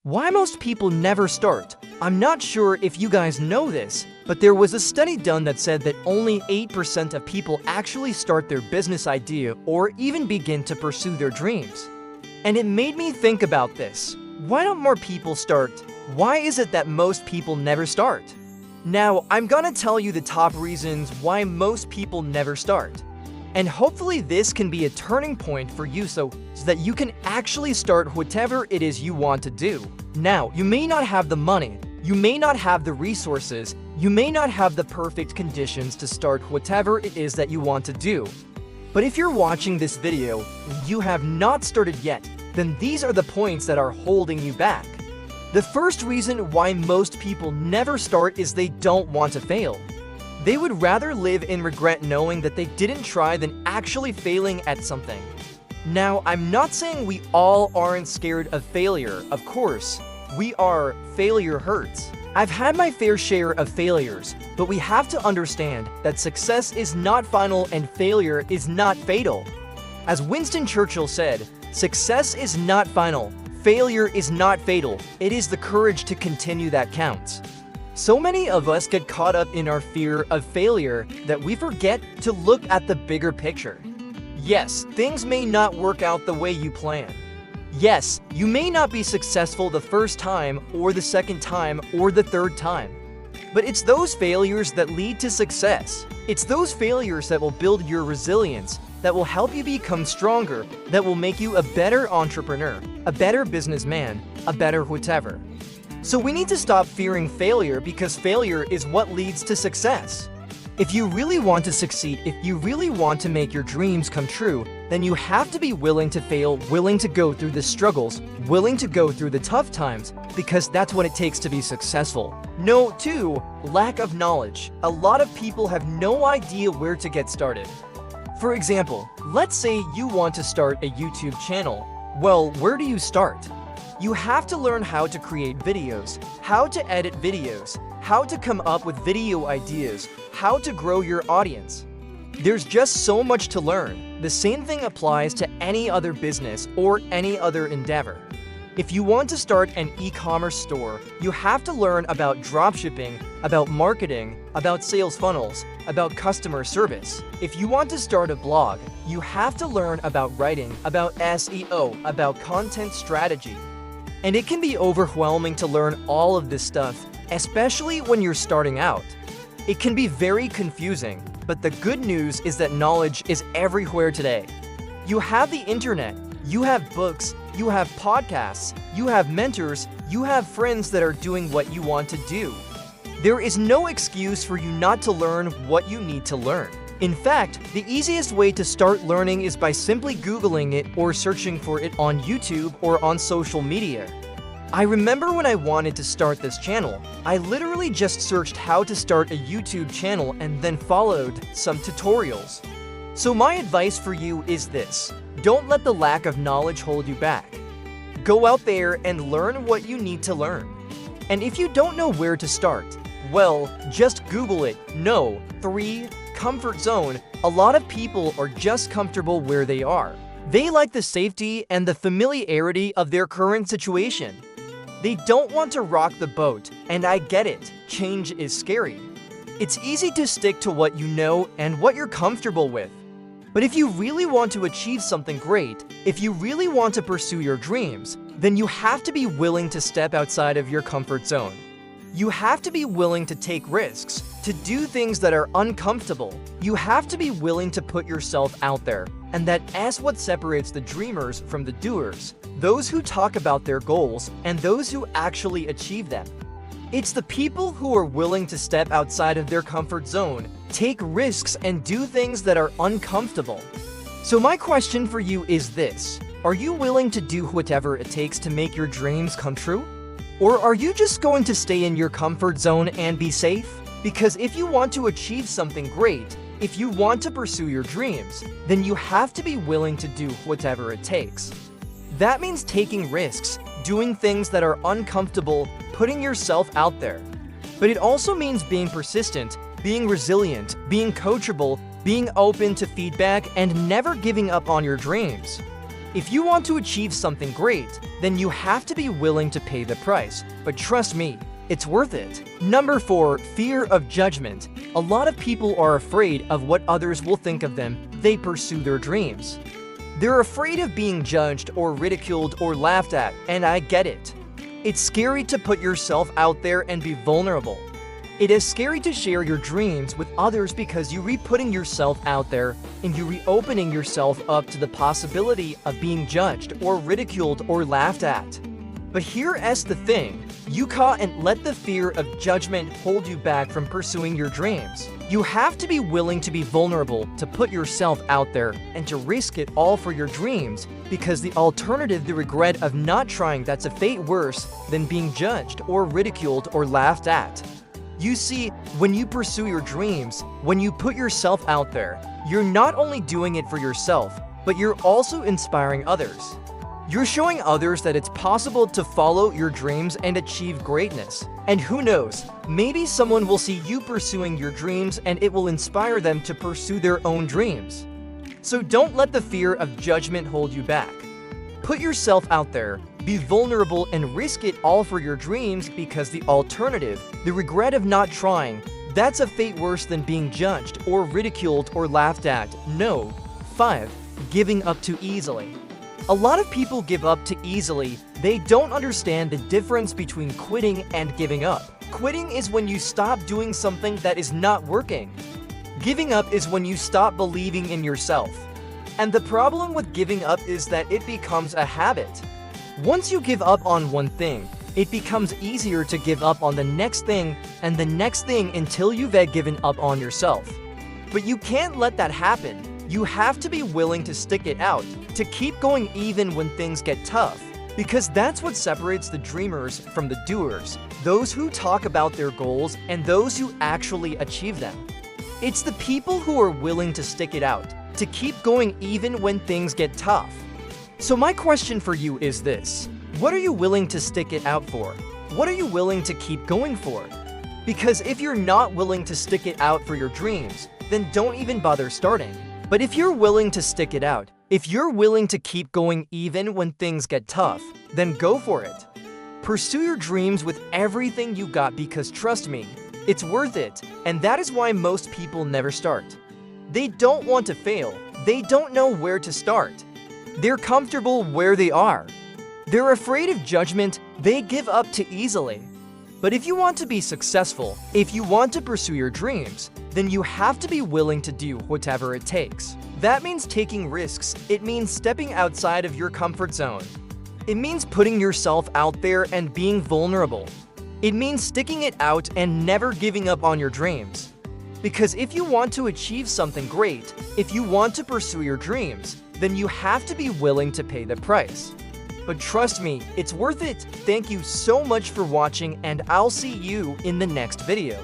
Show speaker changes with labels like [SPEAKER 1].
[SPEAKER 1] Why most people never start. I'm not sure if you guys know this, but there was a study done that said that only 8% of people actually start their business idea or even begin to pursue their dreams. And it made me think about this. Why don't more people start? Why is it that most people never start? Now, I'm gonna tell you the top reasons why most people never start. And hopefully this can be a turning point for you so that you can actually start whatever it is you want to do. Now, you may not have the money, you may not have the resources, you may not have the perfect conditions to start whatever it is that you want to do. But if you're watching this video and you have not started yet, then these are the points that are holding you back. The first reason why most people never start is they don't want to fail. They would rather live in regret knowing that they didn't try than actually failing at something. Now, I'm not saying we all aren't scared of failure, of course. We are. Failure hurts. I've had my fair share of failures, but we have to understand that success is not final and failure is not fatal. As Winston Churchill said, success is not final, failure is not fatal. It is the courage to continue that counts. So many of us get caught up in our fear of failure that we forget to look at the bigger picture. Yes, things may not work out the way you plan. Yes, you may not be successful the first time, or the second time, or the third time. But it's those failures that lead to success. It's those failures that will build your resilience, that will help you become stronger, that will make you a better entrepreneur, a better businessman, a better whatever. So we need to stop fearing failure because failure is what leads to success. If you really want to succeed, if you really want to make your dreams come true, then you have to be willing to fail, willing to go through the struggles, willing to go through the tough times, because that's what it takes to be successful. No, 2, lack of knowledge. A lot of people have no idea where to get started. For example, let's say you want to start a YouTube channel. Well, where do you start? You have to learn how to create videos, how to edit videos, how to come up with video ideas, how to grow your audience. There's just so much to learn. The same thing applies to any other business or any other endeavor. If you want to start an e-commerce store, you have to learn about dropshipping, about marketing, about sales funnels, about customer service. If you want to start a blog, you have to learn about writing, about SEO, about content strategy. And it can be overwhelming to learn all of this stuff, especially when you're starting out. It can be very confusing, but the good news is that knowledge is everywhere today. You have the internet, you have books, you have podcasts, you have mentors, you have friends that are doing what you want to do. There is no excuse for you not to learn what you need to learn. In fact, the easiest way to start learning is by simply Googling it or searching for it on YouTube or on social media. I remember when I wanted to start this channel, I literally just searched how to start a YouTube channel and then followed some tutorials. So my advice for you is this: don't let the lack of knowledge hold you back. Go out there and learn what you need to learn. And if you don't know where to start, well, just Google it. No. 3. Comfort zone. A lot of people are just comfortable where they are. They like the safety and the familiarity of their current situation. They don't want to rock the boat, and I get it. Change is scary. It's easy to stick to what you know and what you're comfortable with. But if you really want to achieve something great, if you really want to pursue your dreams, then you have to be willing to step outside of your comfort zone. You have to be willing to take risks, to do things that are uncomfortable. You have to be willing to put yourself out there, and that's what separates the dreamers from the doers, those who talk about their goals and those who actually achieve them. It's the people who are willing to step outside of their comfort zone, take risks, and do things that are uncomfortable. So my question for you is this: are you willing to do whatever it takes to make your dreams come true? Or are you just going to stay in your comfort zone and be safe? Because if you want to achieve something great, if you want to pursue your dreams, then you have to be willing to do whatever it takes. That means taking risks, doing things that are uncomfortable, putting yourself out there. But it also means being persistent, being resilient, being coachable, being open to feedback, and never giving up on your dreams. If you want to achieve something great, then you have to be willing to pay the price. But trust me, it's worth it. Number 4, fear of judgment. A lot of people are afraid of what others will think of them. They pursue their dreams. They're afraid of being judged or ridiculed or laughed at, and I get it. It's scary to put yourself out there and be vulnerable. It is scary to share your dreams with others because you're putting yourself out there and you're reopening yourself up to the possibility of being judged or ridiculed or laughed at. But here's the thing, you can't let the fear of judgment hold you back from pursuing your dreams. You have to be willing to be vulnerable, to put yourself out there, and to risk it all for your dreams, because the alternative, the regret of not trying, that's a fate worse than being judged or ridiculed or laughed at. You see, when you pursue your dreams, when you put yourself out there, you're not only doing it for yourself, but you're also inspiring others. You're showing others that it's possible to follow your dreams and achieve greatness. And who knows, maybe someone will see you pursuing your dreams and it will inspire them to pursue their own dreams. So don't let the fear of judgment hold you back. Put yourself out there, be vulnerable, and risk it all for your dreams, because the alternative, the regret of not trying, that's a fate worse than being judged or ridiculed or laughed at. No. 5. Giving up too easily. A lot of people give up too easily. They don't understand the difference between quitting and giving up. Quitting is when you stop doing something that is not working. Giving up is when you stop believing in yourself. And the problem with giving up is that it becomes a habit. Once you give up on one thing, it becomes easier to give up on the next thing and the next thing until you've given up on yourself. But you can't let that happen. You have to be willing to stick it out, to keep going even when things get tough. Because that's what separates the dreamers from the doers, those who talk about their goals and those who actually achieve them. It's the people who are willing to stick it out, to keep going even when things get tough. So my question for you is this: what are you willing to stick it out for? What are you willing to keep going for? Because if you're not willing to stick it out for your dreams, then don't even bother starting. But if you're willing to stick it out, if you're willing to keep going even when things get tough, then go for it. Pursue your dreams with everything you got, because trust me, it's worth it, and that is why most people never start. They don't want to fail. They don't know where to start. They're comfortable where they are. They're afraid of judgment. They give up too easily. But if you want to be successful, if you want to pursue your dreams, then you have to be willing to do whatever it takes. That means taking risks. It means stepping outside of your comfort zone. It means putting yourself out there and being vulnerable. It means sticking it out and never giving up on your dreams. Because if you want to achieve something great, if you want to pursue your dreams, then you have to be willing to pay the price. But trust me, it's worth it. Thank you so much for watching, and I'll see you in the next video.